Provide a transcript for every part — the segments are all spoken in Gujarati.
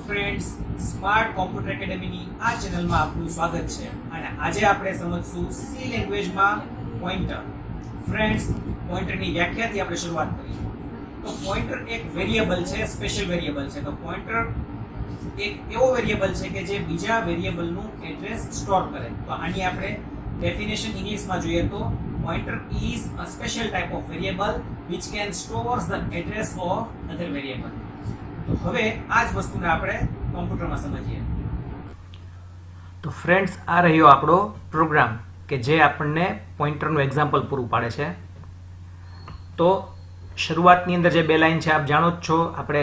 ફ્રેન્ડ્સ, સ્માર્ટ કોમ્પ્યુટર એકેડેમીની આ ચેનલમાં આપનું સ્વાગત છે અને આજે આપણે સમજશું સી લેંગ્વેજમાં પોઇન્ટર. ફ્રેન્ડ્સ, પોઇન્ટરની વ્યાખ્યાથી આપણે શરૂઆત કરીએ તો પોઇન્ટર એક વેરિયેબલ છે, સ્પેશિયલ વેરિયેબલ છે. તો પોઇન્ટર એક એવો વેરિયેબલ છે કે જે બીજા વેરિયેબલનું એડ્રેસ સ્ટોર કરે. તો આની આપણે ડેફિનેશન ઇંગ્લિશમાં જોઈએ તો pointer is a special type of variable which can stores the address of other variable. તો હવે આ જ વસ્તુને આપણે કોમ્પ્યુટરમાં સમજીએ. તો ફ્રેન્ડ્સ, આ રહ્યો આપણો પ્રોગ્રામ કે જે આપણને પોઇન્ટરનું એક્ઝામ્પલ પૂરું પાડે છે. તો શરૂઆતની અંદર જે બે લાઈન છે આપ જાણો જ છો, આપણે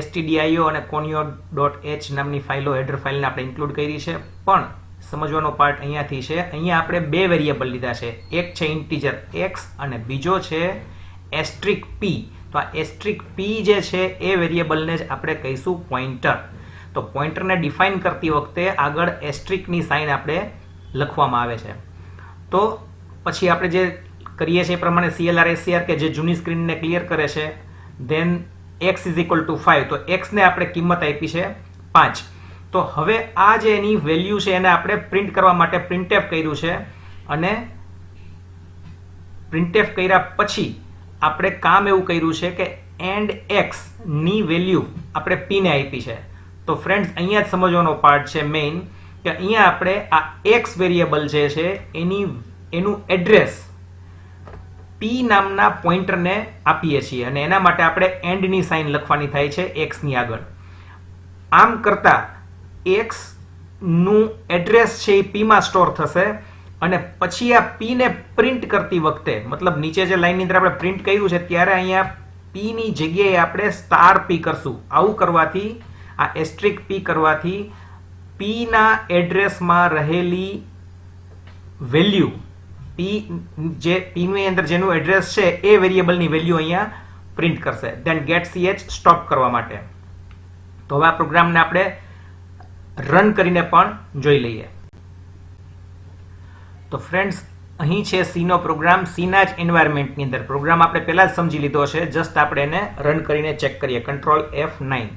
stdio અને conio.h નામની ફાઇલો, હેડર ફાઇલને આપણે ઇન્ક્લુડ કરી છે. પણ સમજવાનો પાર્ટ અહીંયાથી છે. અહીંયા આપણે બે વેરિયેબલ લીધા છે. એક છે ઇન્ટીજર x અને બીજો છે એસ્ટ્રિક p. તો આ એસ્ટ્રિક p જે છે એ વેરિયેબલને જ આપણે કહીશું પોઇન્ટર. તો પોઇન્ટરને ડિફાઇન કરતી વખતે આગળ એસ્ટ્રિકની સાઇન આપણે લખવામાં આવે છે. તો પછી આપણે જે કરીએ છીએ એ પ્રમાણે CLR SCR કે જે જૂની સ્ક્રીનને ક્લિયર કરે છે. Then x is equal to 5. તો x ને આપણે કિંમત આપી છે 5. તો હવે આ જે એની વેલ્યુ છે એને આપણે પ્રિન્ટ કરવા માટે પ્રિન્ટએફ કર્યું છે અને પ્રિન્ટએફ કર્યા પછી આપણે કામ એવું કર્યું છે કે એન્ડ x ની વેલ્યુ આપણે p ને આપી છે. તો ફ્રેન્ડ્સ, અહીંયા જ સમજવાનો પાર્ટ છે મેઇન, કે અહીંયા આપણે આ x વેરિયેબલ જે છે એનું એડ્રેસ p નામના પોઇન્ટરને આપીએ છીએ અને એના માટે આપણે એન્ડ ની સાઇન લખવાની થાય છે x ની આગળ. આમ કરતા x નું એડ્રેસ છે એ p માં સ્ટોર થશે અને પછી આ p ને પ્રિન્ટ કરતી વખતે, મતલબ નીચે જે લાઈનની અંદર આપણે પ્રિન્ટ કર્યું છે ત્યારે અહીંયા p ની જગ્યાએ આપણે સ્ટાર p કરશું. આવું કરવાથી, આ એસ્ટ્રિક p કરવાથી p ના એડ્રેસમાં રહેલી વેલ્યુ, p જે p ની અંદર જેનું એડ્રેસ છે એ વેરિયેબલની વેલ્યુ અહીંયા પ્રિન્ટ કરશે. ધેન ગેટ ch સ્ટોપ કરવા માટે. તો હવે આ પ્રોગ્રામને આપણે રન કરીને પણ જોઈ લઈએ. તો ફ્રેન્ડ્સ, અહીં છે સી નો પ્રોગ્રામ. સીના જ એન્વાયરમેન્ટની અંદર પ્રોગ્રામ આપણે પહેલા જ સમજી લીધો છે. જસ્ટ આપણે એને રન કરીને ચેક કરીએ. Control F9.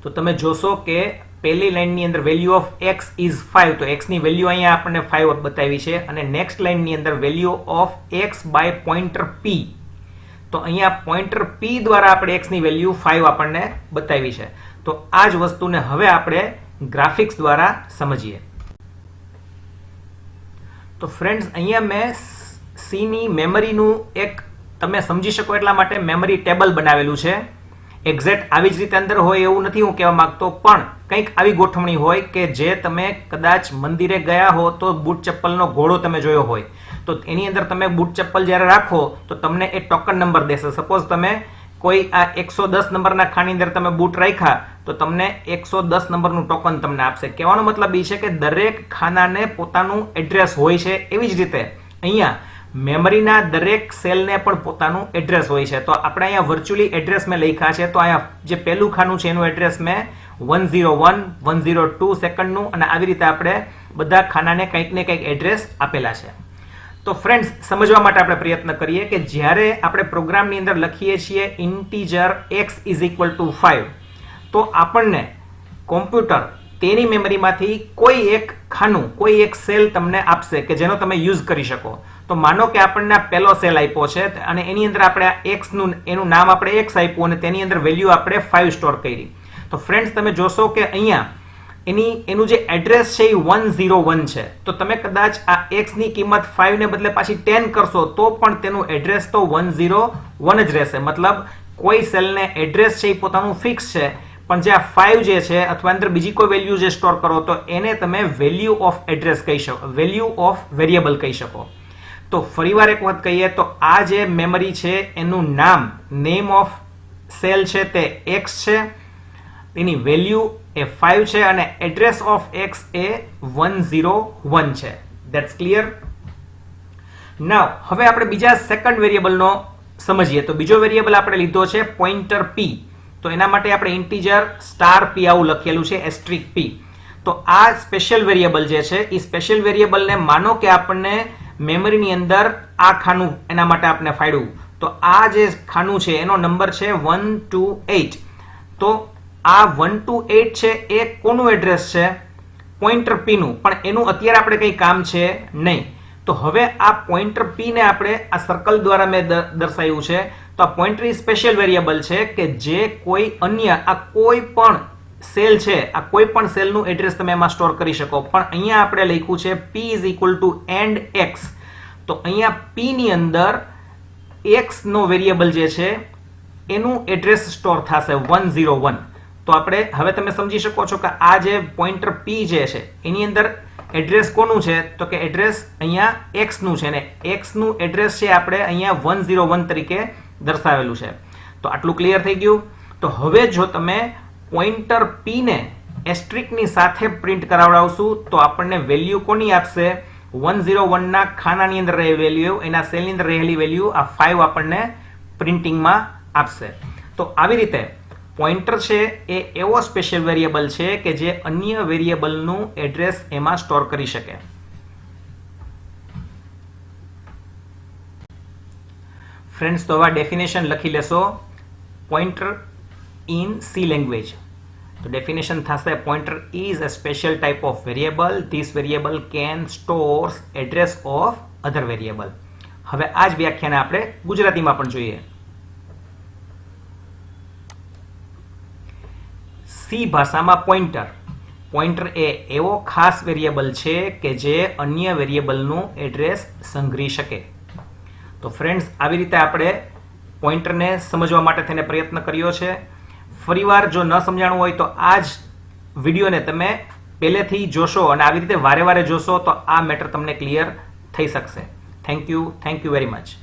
તો તમે જોશો કે પહેલી લાઈનની અંદર વેલ્યુ ઓફ x ઇઝ 5. તો x ની વેલ્યુ અહીંયા આપણને 5 બતાવી છે અને નેક્સ્ટ લાઈનની અંદર value of x by pointer p. તો અહીંયા પોઇન્ટર p દ્વારા આપણે x ની વેલ્યુ 5 આપણને બતાવી છે. તો આ જ વસ્તુને હવે આપણે ગ્રાફિક્સ દ્વારા સમજીએ. તો ફ્રેન્ડ્સ, અહીંયા મેં સી ની મેમરીનું એક, તમે સમજી શકો એટલા માટે મેમરી ટેબલ બનાવેલું છે. એક્ઝેક્ટ આવી જ રીતે અંદર હોય એવું નથી હું કહેવા માંગતો, પણ કંઈક આવી ગોઠવણી હોય કે જે તમે કદાચ મંદિરે ગયા હો તો બૂટ ચપ્પલનો ઘોડો તમે જોયો હોય, તો એની અંદર તમે બૂટ ચપ્પલ જ્યારે રાખો તો તમને એ ટોકન નંબર દેશે. સપોઝ તમે કોઈ આ 110 નંબરના ખાની અંદર તમે બૂટ રાખ્યા તો તમને 110 નંબરનું ટોકન તમને આપશે. કહેવાનો મતલબ એ છે કે દરેક ખાનાને પોતાનું એડ્રેસ હોય છે. એવી જ રીતે અહીંયા મેમરીના દરેક સેલને પણ પોતાનું એડ્રેસ હોય છે. તો આપણે અહીંયા વર્ચ્યુઅલી એડ્રેસ મેં લખ્યા છે. તો અહીંયા જે પહેલું ખાનું છે એનું એડ્રેસ મેં 101, 102 સેકન્ડનું અને આવી રીતે આપણે બધા ખાનાને કંઈક ને કંઈક એડ્રેસ આપેલા છે. તો ફ્રેન્ડ્સ, સમજવા માટે આપણે પ્રયત્ન કરીએ કે જ્યારે આપણે પ્રોગ્રામની અંદર લખીએ છીએ integer x is equal to 5, તો આપણને કોમ્પ્યુટર તેની મેમરીમાંથી કોઈ એક ખાનું, કોઈ એક સેલ તમને આપશે કે જેનો તમે યુઝ કરી શકો. તો માનો કે આપણને પહેલો સેલ આપ્યો છે અને એની અંદર આપણે x નું, એનું નામ આપણે x આપ્યું અને તેની અંદર વેલ્યુ આપણે 5 સ્ટોર કરી. તો ફ્રેન્ડ્સ, તમે જોશો કે અહીંયા એનું જે એડ્રેસ છે એ 101 છે. તો તમે કદાચ આ x ની કિંમત 5 ને બદલે પાછી 10 કરશો તો પણ તેનું એડ્રેસ તો 101 જ રહેશે. મતલબ કોઈ સેલને એડ્રેસ છે એ પોતાનું ફિક્સ છે, પણ જે આ 5 જે છે અથવા અંદર બીજી કોઈ વેલ્યુ જે સ્ટોર કરો તો એને તમે વેલ્યુ ઓફ એડ્રેસ કહી શકો, વેલ્યુ ઓફ વેરિયેબલ કહી શકો. તો ફરીવાર એક વાત કહીએ તો આ જે મેમરી છે એનું નામ, નેમ ઓફ સેલ છે તે x છે, તેની વેલ્યુ એ 5 છે અને એડ્રેસ ઓફ x એ 101 છે. That's clear. નાઉ હવે આપણે બીજા સેકન્ડ વેરિયેબલનો સમજીએ. તો બીજો વેરિયેબલ આપણે લીધો છે પોઇન્ટર p. તો એના માટે આપણે ઇન્ટીજર સ્ટાર p આવું લખેલું છે, એસ્ટ્રિક p. તો આ સ્પેશિયલ વેરિયેબલ જે છે એ સ્પેશિયલ વેરિયેબલને માનો કે આપણને મેમરીની અંદર આ ખાનું એના માટે આપણે ફાળ્યું, તો આ જે ખાનું છે એનો નંબર છે 128. તો આ 128 છે એ કોનું એડ્રેસ છે? પોઈન્ટર પી નું, પણ એનું અત્યારે આપણે કંઈ કામ છે નહીં. તો હવે આ પોઈન્ટર પી ને આપણે આ સર્કલ દ્વારા મેં દર્શાવ્યું છે. તો આ પોઈન્ટર સ્પેશિયલ વેરિયેબલ છે કે જે કોઈ અન્ય આ કોઈ પણ સેલ છે, આ કોઈ પણ સેલનું એડ્રેસ તમે એમાં સ્ટોર કરી શકો. પણ અહીંયા આપણે લખ્યું છે p is equal two and x. તો અહીંયા p ની અંદર x નો વેરિયેબલ જે છે એનું એડ્રેસ સ્ટોર થશે 101. તો આપણે હવે તમે સમજી શકો છો કે આ જે પોઈન્ટર p જે છે એની અંદર એડ્રેસ કોનું છે? તો કે એડ્રેસ અહીંયા x નું છે, ને x નું એડ્રેસ છે આપણે અહીંયા 101 તરીકે દર્શાવેલું છે. તો આટલું ક્લિયર થઈ ગયું. તો હવે જો તમે પોઈન્ટર p ને એસ્ટ્રિક ની સાથે પ્રિન્ટ કરાવડાવશું તો આપણને વેલ્યુ કોની આપશે? 101 ના ખાનાની અંદર રહેલી વેલ્યુ, એના સેલની અંદર રહેલી વેલ્યુ, આ 5 આપણને પ્રિન્ટિંગમાં આપશે. તો આવી રીતે પોઈન્ટર છે એ એવો સ્પેશિયલ વેરિયેબલ છે કે જે અન્ય વેરિયેબલનું એડ્રેસ એમાં સ્ટોર કરી શકે. ફ્રેન્ડ્સ, તો હવે ડેફિનેશન લખી લેશો પોઈન્ટર ઇન સી લેંગ્વેજ. તો ડેફિનેશન થશે pointer is a special type of variable. This variable can stores address of other variable. હવે આ જ વ્યાખ્યાને આપણે ગુજરાતીમાં પણ જોઈએ. સી ભાષામાં પોઈન્ટર એ એવો ખાસ વેરિયેબલ છે કે જે અન્ય વેરિયેબલનું એડ્રેસ સંગ્રહી શકે. તો ફ્રેન્ડ્સ, આવી રીતે આપણે પોઈન્ટરને સમજવા માટે થઈને પ્રયત્ન કર્યો છે. ફરીવાર જો ન સમજાણું હોય તો આ જ વિડીયોને તમે પહેલેથી જોશો અને આવી રીતે વારે વારે જોશો તો આ મેટર તમને ક્લિયર થઈ શકશે. Thank you very much.